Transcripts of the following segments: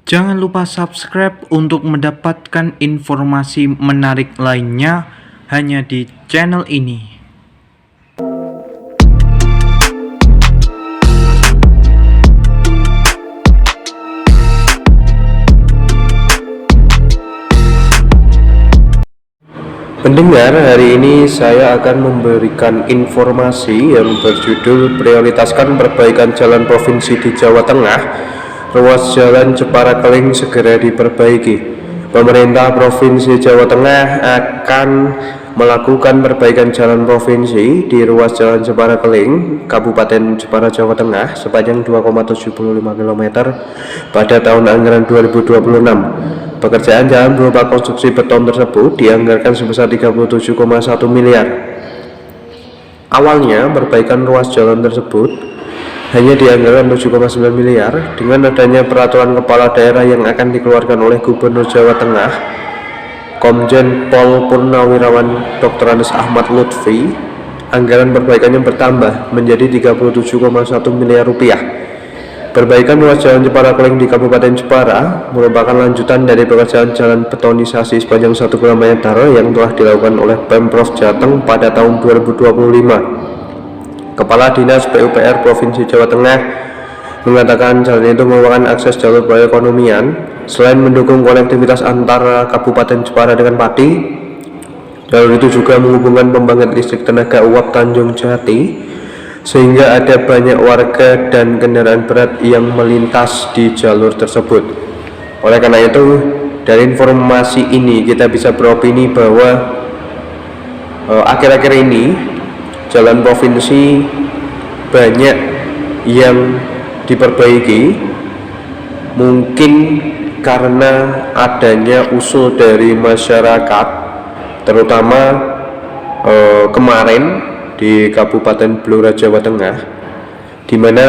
Jangan lupa subscribe untuk mendapatkan informasi menarik lainnya hanya di channel ini. Pendengar, hari ini saya akan memberikan informasi yang berjudul prioritaskan perbaikan jalan provinsi di Jawa Tengah. Ruas jalan Jepara Keling segera diperbaiki. Pemerintah Provinsi Jawa Tengah akan melakukan perbaikan jalan provinsi di ruas jalan Jepara Keling, Kabupaten Jepara, Jawa Tengah sepanjang 2,75 km pada tahun anggaran 2026. Pekerjaan jalan berupa konstruksi beton tersebut dianggarkan sebesar 37,1 miliar. Awalnya, perbaikan ruas jalan tersebut hanya dianggarkan 7,9 miliar. Dengan adanya peraturan kepala daerah yang akan dikeluarkan oleh Gubernur Jawa Tengah, Komjen Pol Purnawirawan Dr. Andes Ahmad Lutfi, anggaran perbaikannya bertambah menjadi 37,1 miliar rupiah. Perbaikan ruas jalan Jepara Keling di Kabupaten Jepara merupakan lanjutan dari pekerjaan jalan betonisasi sepanjang 1 km yang telah dilakukan oleh Pemprov Jateng pada tahun 2025. Kepala Dinas PUPR Provinsi Jawa Tengah mengatakan jalan itu merupakan akses jalur perekonomian. Selain mendukung konektivitas antara Kabupaten Jepara dengan Pati, jalur itu juga menghubungkan pembangkit listrik tenaga uap Tanjung Jati, sehingga ada banyak warga dan kendaraan berat yang melintas di jalur tersebut. Oleh karena itu, dari informasi ini kita bisa beropini bahwa akhir-akhir ini jalan provinsi banyak yang diperbaiki, mungkin karena adanya usul dari masyarakat, terutama kemarin di Kabupaten Blora, Jawa Tengah, di mana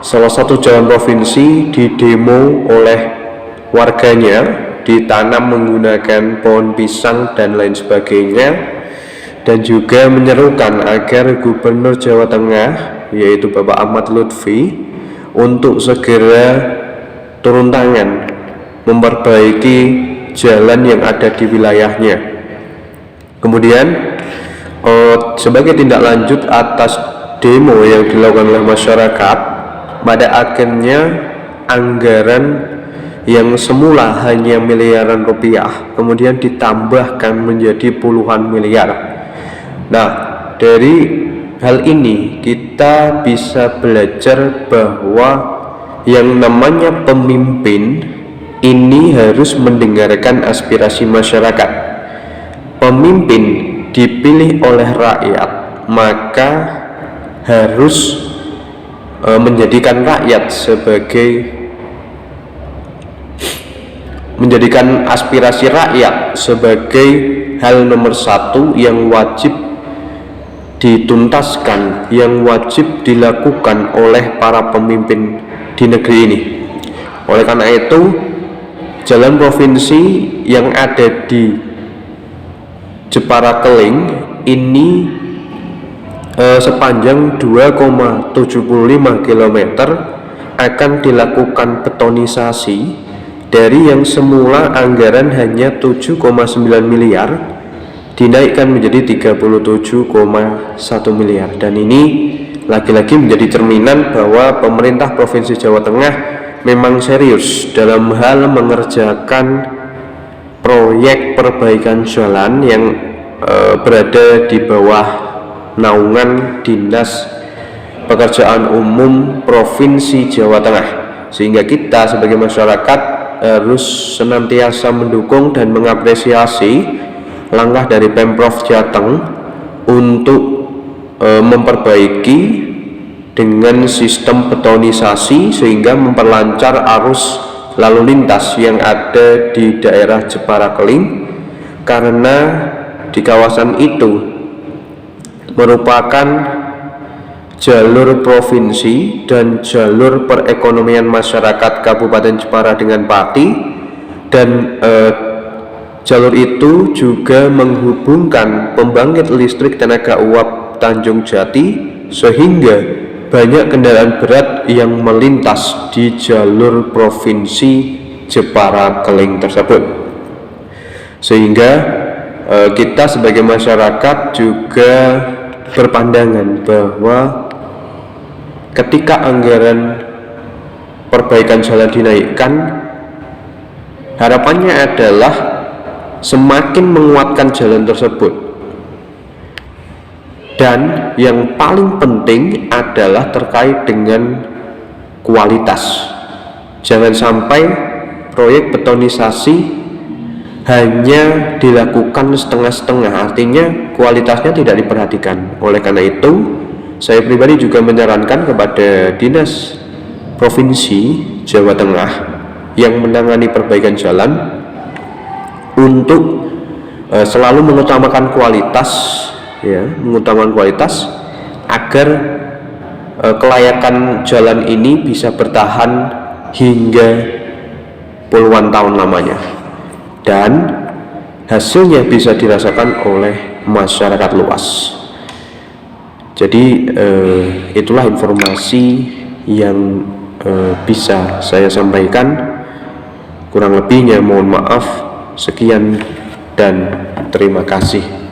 salah satu jalan provinsi didemo oleh warganya, ditanam menggunakan pohon pisang dan lain sebagainya, dan juga menyerukan agar Gubernur Jawa Tengah, yaitu Bapak Ahmad Lutfi, untuk segera turun tangan memperbaiki jalan yang ada di wilayahnya. Kemudian sebagai tindak lanjut atas demo yang dilakukan oleh masyarakat, pada akhirnya anggaran yang semula hanya miliaran rupiah kemudian ditambahkan menjadi puluhan miliar. Nah, dari hal ini kita bisa belajar bahwa yang namanya pemimpin ini harus mendengarkan aspirasi masyarakat. Pemimpin dipilih oleh rakyat, maka harus menjadikan aspirasi rakyat sebagai hal nomor satu yang wajib dituntaskan, yang wajib dilakukan oleh para pemimpin di negeri ini. Oleh karena itu, jalan provinsi yang ada di Jepara Keling ini sepanjang 2,75 km akan dilakukan betonisasi dari yang semula anggaran hanya 7,9 miliar dinaikkan menjadi 37,1 miliar. Dan ini lagi-lagi menjadi cerminan bahwa pemerintah Provinsi Jawa Tengah memang serius dalam hal mengerjakan proyek perbaikan jalan yang berada di bawah naungan Dinas Pekerjaan Umum Provinsi Jawa Tengah, sehingga kita sebagai masyarakat harus senantiasa mendukung dan mengapresiasi langkah dari Pemprov Jateng untuk memperbaiki dengan sistem betonisasi sehingga memperlancar arus lalu lintas yang ada di daerah Jepara Keling, karena di kawasan itu merupakan jalur provinsi dan jalur perekonomian masyarakat Kabupaten Jepara dengan Pati, dan jalur itu juga menghubungkan pembangkit listrik tenaga uap Tanjung Jati, sehingga banyak kendaraan berat yang melintas di jalur provinsi Jepara Keling tersebut, sehingga kita sebagai masyarakat juga berpandangan bahwa ketika anggaran perbaikan jalan dinaikkan, harapannya adalah semakin menguatkan jalan tersebut. Dan yang paling penting adalah terkait dengan kualitas. Jangan sampai proyek betonisasi hanya dilakukan setengah-setengah, artinya kualitasnya tidak diperhatikan. Oleh karena itu, saya pribadi juga menyarankan kepada Dinas Provinsi Jawa Tengah yang menangani perbaikan jalan untuk selalu mengutamakan kualitas, agar kelayakan jalan ini bisa bertahan hingga puluhan tahun lamanya dan hasilnya bisa dirasakan oleh masyarakat luas. Jadi itulah informasi yang bisa saya sampaikan. Kurang lebihnya mohon maaf. Sekian dan terima kasih.